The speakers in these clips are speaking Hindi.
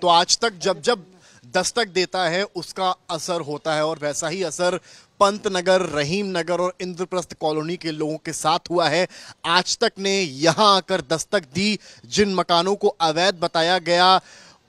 तो आज तक जब जब दस्तक देता है उसका असर होता है, और वैसा ही असर पंतनगर, रहीम नगर और इंद्रप्रस्थ कॉलोनी के लोगों के साथ हुआ है। आज तक ने यहां आकर दस्तक दी, जिन मकानों को अवैध बताया गया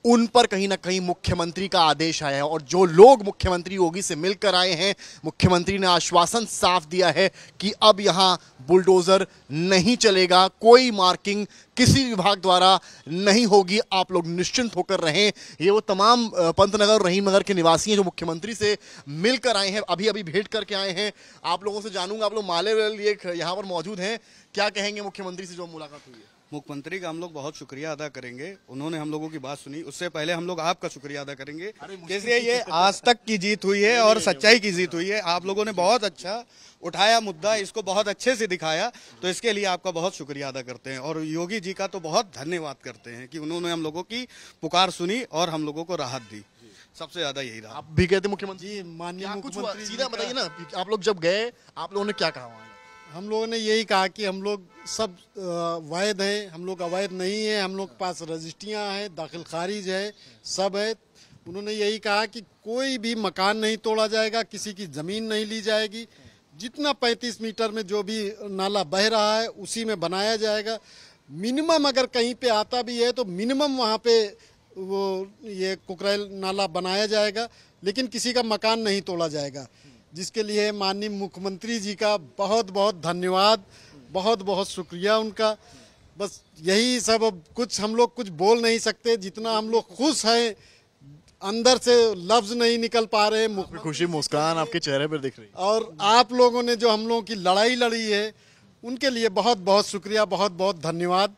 उन पर कहीं ना कहीं मुख्यमंत्री का आदेश आया है, और जो लोग मुख्यमंत्री योगी से मिलकर आए हैं, मुख्यमंत्री ने आश्वासन साफ दिया है कि अब यहां बुलडोजर नहीं चलेगा, कोई मार्किंग किसी विभाग द्वारा नहीं होगी, आप लोग निश्चिंत होकर रहें। ये वो तमाम पंतनगर और रहीम नगर के निवासी हैं जो मुख्यमंत्री से मिलकर आए हैं, अभी अभी भेंट करके आए हैं। आप लोगों से जानूंगा, आप लोग माले लिए यहाँ पर मौजूद हैं, क्या कहेंगे मुख्यमंत्री से जो मुलाकात हुई है? मुख्यमंत्री का हम लोग बहुत शुक्रिया अदा करेंगे, उन्होंने हम लोगों की बात सुनी। उससे पहले हम लोग आपका शुक्रिया अदा करेंगे, जैसे ये आज तक की जीत हुई है और सच्चाई की जीत हुई है। आप लोगों ने बहुत अच्छा उठाया मुद्दा, इसको बहुत अच्छे से दिखाया, तो इसके लिए आपका बहुत शुक्रिया अदा करते हैं। और योगी जी का तो बहुत धन्यवाद करते हैं कि उन्होंने हम लोगों की पुकार सुनी और हम लोगों को राहत दी। सबसे ज्यादा यही रहा। आप भी कहते मुख्यमंत्री, माननीय मुख्यमंत्री, सीधा बताइए ना, आप लोग जब गए आप लोगों ने क्या कहा? हम लोगों ने यही कहा कि हम लोग सब वैध हैं, हम लोग अवैध नहीं है, हम लोग के पास रजिस्ट्रियाँ हैं, दाखिल खारिज है, सब है। उन्होंने यही कहा कि कोई भी मकान नहीं तोड़ा जाएगा, किसी की ज़मीन नहीं ली जाएगी, जितना 35 मीटर में जो भी नाला बह रहा है उसी में बनाया जाएगा। मिनिमम अगर कहीं पे आता भी है तो मिनिमम वहाँ पे वो ये कुकरेल नाला बनाया जाएगा, लेकिन किसी का मकान नहीं तोड़ा जाएगा, जिसके लिए माननीय मुख्यमंत्री जी का बहुत बहुत धन्यवाद, बहुत बहुत शुक्रिया उनका। बस यही सब, अब कुछ हम लोग कुछ बोल नहीं सकते, जितना हम लोग खुश हैं, अंदर से लफ्ज नहीं निकल पा रहे। खुशी मुस्कान आपके चेहरे पर दिख रही है। और आप लोगों ने जो हम लोगों की लड़ाई लड़ी है उनके लिए बहुत बहुत शुक्रिया, बहुत बहुत धन्यवाद।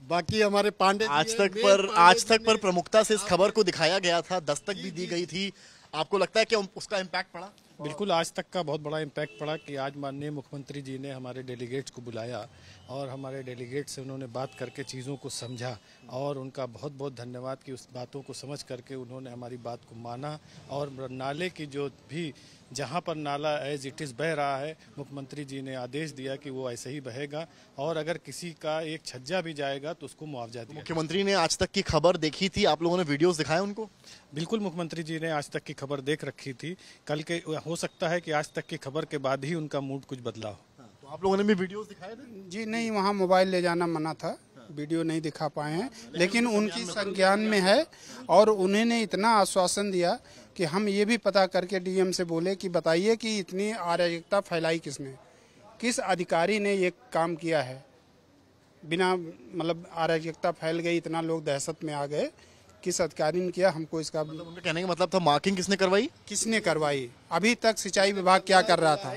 बाकी हमारे पांडे आज तक पर प्रमुखता से इस खबर को दिखाया गया था, दस्तक भी दी गई थी। आपको लगता है कि उसका इम्पैक्ट पड़ा? बिल्कुल, आज तक का बहुत बड़ा इम्पैक्ट पड़ा कि आज माननीय मुख्यमंत्री जी ने हमारे डेलीगेट्स को बुलाया और हमारे डेलीगेट से उन्होंने बात करके चीज़ों को समझा, और उनका बहुत बहुत धन्यवाद कि उस बातों को समझ करके उन्होंने हमारी बात को माना। और नाले की जो भी जहाँ पर नाला एज इट इज़ बह रहा है, मुख्यमंत्री जी ने आदेश दिया कि वो ऐसे ही बहेगा, और अगर किसी का एक छज्जा भी जाएगा तो उसको मुआवजा दिया। मुख्यमंत्री ने आज तक की खबर देखी थी, आप लोगों ने वीडियोस दिखाए उनको? बिल्कुल, मुख्यमंत्री जी ने आज तक की खबर देख रखी थी। कल के हो सकता है कि आज तक की खबर के बाद ही उनका मूड कुछ बदला हो। तो आप लोगों ने भी वीडियोस दिखाए थे? जी नहीं, वहाँ मोबाइल ले जाना मना था, वीडियो नहीं दिखा पाए हैं, लेकिन उनकी संज्ञान में है। और उन्होंने इतना आश्वासन दिया कि हम ये भी पता करके डीएम से बोले कि बताइए कि इतनी अराजकता फैलाई किसने, किस अधिकारी ने ये काम किया है। बिना मतलब अराजकता फैल गई, इतना लोग दहशत में आ गए, किस अधिकारी ने किया, हमको इसका उनके कहने का मतलब था मार्किंग किसने करवाई? किसने करवाई? अभी तक सिंचाई विभाग क्या कर रहा था?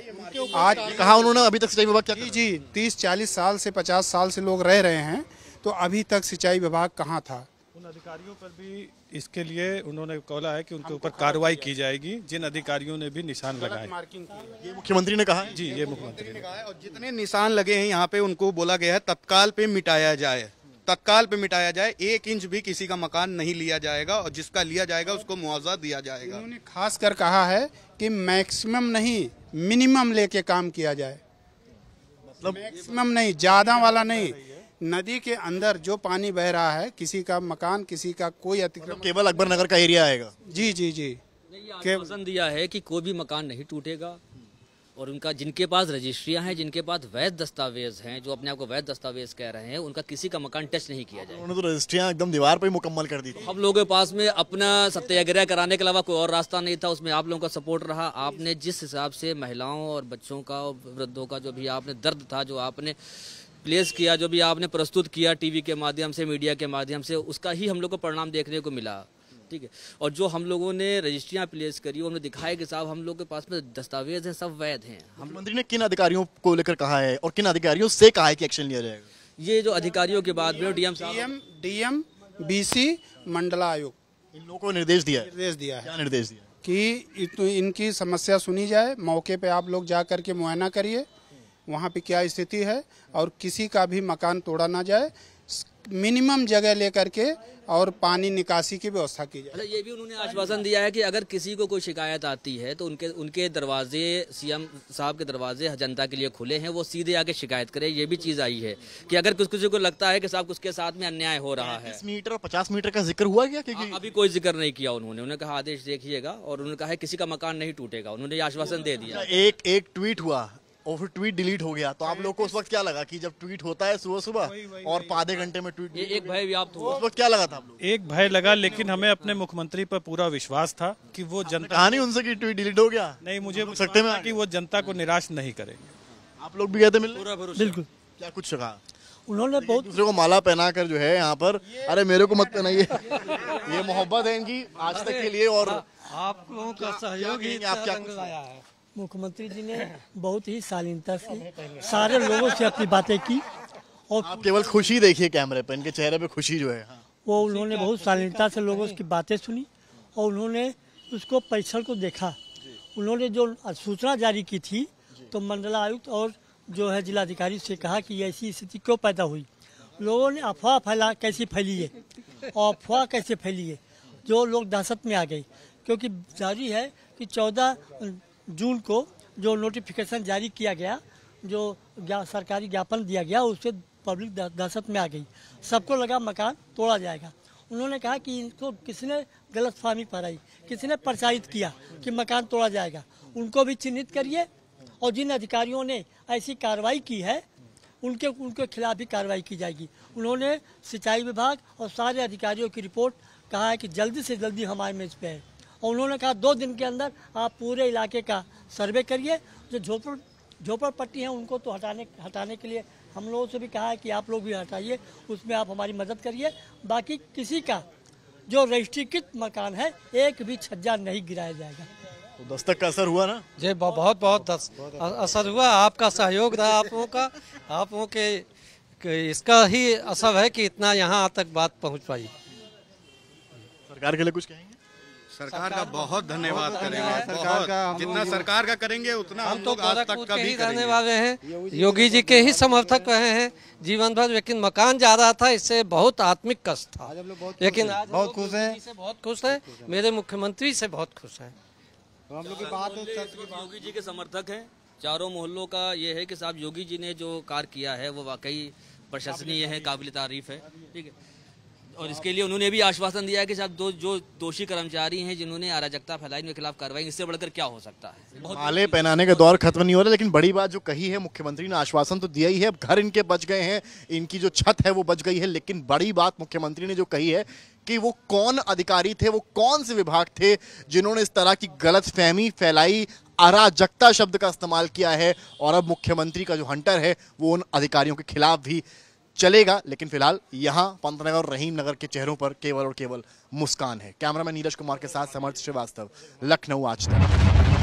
आज कहा उन्होंने अभी तक सिंचाई विभाग क्या? जी 30-40 साल से 50 साल से लोग रह रहे हैं, तो अभी तक सिंचाई विभाग कहाँ था? उन अधिकारियों पर भी इसके लिए उन्होंने कहा है कि उनके ऊपर कार्रवाई की जाएगी, जिन अधिकारियों ने भी निशान लगाए। ये मुख्यमंत्री ने कहा है? जी, ये मुख्यमंत्री ने कहा है। और जितने निशान लगे हैं यहाँ पे उनको बोला गया है तत्काल पे मिटाया जाए, तत्काल पे मिटाया जाए। 1 इंच भी किसी का मकान नहीं लिया जाएगा, और जिसका लिया जाएगा उसको मुआवजा दिया जाएगा। उन्होंने खास कर कहा है कि मैक्सिमम नहीं, मिनिमम लेके काम किया जाए। मतलब मैक्सिमम नहीं, ज्यादा वाला नहीं। नदी के अंदर जो पानी बह रहा है, किसी का मकान, किसी का कोई अतिक्रमण, केवल अकबर नगर का एरिया आएगा। जी जी जी, आश्वासन दिया है कि कोई भी मकान नहीं टूटेगा, और उनका जिनके पास रजिस्ट्रियां हैं, जिनके पास वैध दस्तावेज हैं, जो अपने आप को वैध दस्तावेज कह रहे हैं, उनका किसी का मकान टच नहीं किया जाएगा। उन्होंने तो रजिस्ट्रियां एकदम दीवार पर ही मुकम्मल कर दी थी। हम लोगों के पास में अपना सत्याग्रह कराने के अलावा कोई और रास्ता नहीं था, उसमें आप लोगों का सपोर्ट रहा। आपने जिस हिसाब से महिलाओं और बच्चों का और वृद्धों का जो भी आपने दर्द था, जो आपने प्लेस किया, जो भी आपने प्रस्तुत किया टीवी के माध्यम से, मीडिया के माध्यम से, उसका ही हम लोग को परिणाम देखने को मिला। ठीक है, और जो हम लोगों ने रजिस्ट्रियां प्लेस करी, उन्होंने दिखाया कि साहब हम लोग के पास में दस्तावेज हैं, सब वैध हैं। मुख्यमंत्री ने किन अधिकारियों को लेकर कहा है और किन अधिकारियों से कहा है कि एक्शन लिया जाएगा? ये जो अधिकारियों के बाद में डीएम बीसी मंडलायुक्त, इन लोगों को निर्देश दिया है। निर्देश दिया है। क्या निर्देश दिया? कि इनकी समस्या सुनी जाए, मौके पे आप लोग जा करके मुआयना करिए वहाँ पे क्या स्थिति है, और किसी का भी मकान तोड़ा ना जाए। मिनिमम जगह लेकर के और पानी निकासी की व्यवस्था की जाए। अच्छा, ये भी उन्होंने आश्वासन दिया है कि अगर किसी को कोई शिकायत आती है तो उनके दरवाजे सीएम साहब के दरवाजे जनता के लिए खुले हैं, वो सीधे आके शिकायत करें। ये भी चीज़ आई है कि अगर किसी को लगता है कि साहब उसके साथ में अन्याय हो रहा है। 30 मीटर और 50 मीटर का जिक्र हुआ क्या? क्योंकि अभी कोई जिक्र नहीं किया उन्होंने कहा आदेश देखिएगा, और उन्होंने कहा है किसी का मकान नहीं टूटेगा। उन्होंने ये आश्वासन दे दिया। एक ट्वीट हुआ और फिर ट्वीट डिलीट हो गया, तो आप लोग को उस वक्त क्या लगा कि जब ट्वीट होता है सुबह सुबह और आधे घंटे में ट्वीट, ये एक भय व्याप्त हुआ। उस वक्त क्या लगा था आप लोग? एक भय लगा, लेकिन हमें अपने मुख्यमंत्री पर पूरा विश्वास था कि वो जनता, कहानी उनसे कि ट्वीट डिलीट हो गया। नहीं, मुझे सकते में कि वो जनता को निराश नहीं करेंगे। आप लोग भी गए थे मिलने? बिल्कुल। क्या कुछ कहा उन्होंने? बहुत दूसरे को माला पहना कर जो है यहाँ पर, अरे मेरे को मत पहनाइए। ये मोहब्बत है इनकी आज तक के लिए। और आप लोगों का सहयोग ही आप क्या लाया है। मुख्यमंत्री जी ने बहुत ही शालीनता से सारे लोगों से अपनी बातें की, और आप केवल खुशी देखिए कैमरे पे, इनके चेहरे पे खुशी जो है। वो उन्होंने बहुत शालीनता से लोगों की बातें सुनी और उन्होंने उसको परीक्षण को देखा। उन्होंने जो सूचना जारी की थी तो मंडलायुक्त और जो है जिलाधिकारी से कहा कि ऐसी स्थिति क्यों पैदा हुई, लोगों ने अफवाह कैसी फैली है, और अफवाह कैसे फैली है, जो लोग दहशत में आ गए। क्योंकि जारी है कि 14 जून को जो नोटिफिकेशन जारी किया गया, जो सरकारी ज्ञापन दिया गया, उससे पब्लिक दहशत में आ गई। सबको लगा मकान तोड़ा जाएगा। उन्होंने कहा कि इनको किसी ने गलतफहमी कराई, किसी ने प्रचारित किया कि मकान तोड़ा जाएगा, उनको भी चिन्हित करिए, और जिन अधिकारियों ने ऐसी कार्रवाई की है उनके खिलाफ भी कार्रवाई की जाएगी। उन्होंने सिंचाई विभाग और सारे अधिकारियों की रिपोर्ट कहा है कि जल्दी से जल्दी हमारे में इस पे है, और उन्होंने कहा 2 दिन के अंदर आप पूरे इलाके का सर्वे करिए। जो झोपड़पट्टी हैं उनको तो हटाने के लिए हम लोगों से भी कहा है कि आप लोग भी हटाइए, उसमें आप हमारी मदद करिए। बाकी किसी का जो रजिस्ट्रीकृत मकान है एक भी छज्जा नहीं गिराया जाएगा। तो दस्तक का असर हुआ ना जी, बहुत बहुत असर हुआ। आपका सहयोग रहा, आप लोगों के इसका ही असर है कि इतना यहाँ तक बात पहुँच पाई। सरकार के लिए कुछ कहेंगे? सरकार का बहुत धन्यवाद करेंगे। सरकार का जितना सरकार का करेंगे उतना हम लोग आज तक का भी रहने वाले हैं, योगी जी के ही समर्थक रहे हैं जीवन भर। लेकिन मकान जा रहा था, इससे बहुत आत्मिक कष्ट था, लेकिन आज बहुत खुश हैं, बहुत खुश हैं। मेरे मुख्यमंत्री से बहुत खुश हैं। हम लोग की बात योगी जी के समर्थक हैं। चारों मोहल्लों का ये है कि साहब योगी जी ने जो कार्य किया है वो वाकई प्रशंसनीय है, काबिल तारीफ है। ठीक है, और इसके लिए उन्होंने भी आश्वासन दिया है कि साहब जो दोषी कर्मचारी हैं जिन्होंने अराजकता फैलाई, उनके खिलाफ कार्रवाई, इससे बढ़कर क्या हो सकता है। माले पहनाने का दौर खत्म नहीं हो रहा, लेकिन बड़ी बात जो कही है मुख्यमंत्री ने, आश्वासन तो दिया ही है, अब घर इनके बच गए हैं, इनकी जो छत है वो बच गई है। लेकिन बड़ी बात मुख्यमंत्री ने जो कही है कि वो कौन अधिकारी थे, वो कौन से विभाग थे जिन्होंने इस तरह की गलतफहमी फैलाई, अराजकता शब्द का इस्तेमाल किया है। और अब मुख्यमंत्री का जो हंटर है वो उन अधिकारियों के खिलाफ भी चलेगा। लेकिन फिलहाल यहाँ पंतनगर और रहीम नगर के चेहरों पर केवल और केवल मुस्कान है। कैमरामैन नीरज कुमार के साथ समर्थ श्रीवास्तव, लखनऊ आज तक।